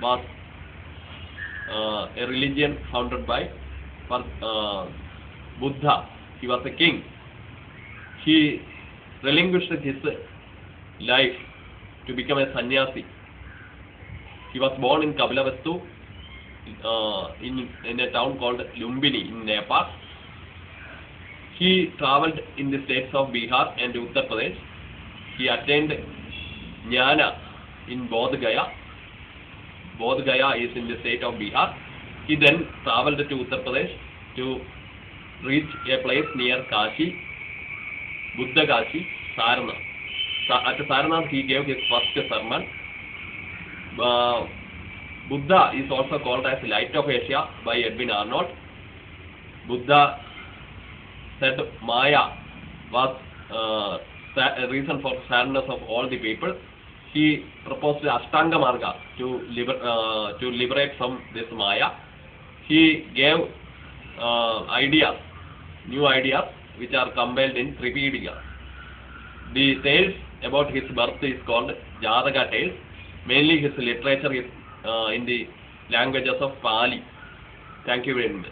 was a religion founded by Buddha. He was a king. He relinquished his life to become a sannyasi. He was born in Kapilavastu in a town called Lumbini in Nepal. He travelled in the states of Bihar and Uttar Pradesh. He attained Jnana in Bodh Gaya. Bodh Gaya is in the state of Bihar. He then travelled to Uttar Pradesh to reach a place near Kashi, Buddha Kashi, Sarnath. At Sarnath he gave his first sermon. Buddha is also called as Light of Asia by Edwin Arnold. Buddha said Maya was a reason for sadness of all the people. He proposed the Ashtanga Marga to liberate from this Maya. He gave new ideas which are compiled in Tripitaka. The tales about his birth is called Jataka tales. Mainly his literature is in the languages of Pali. Thank you very much.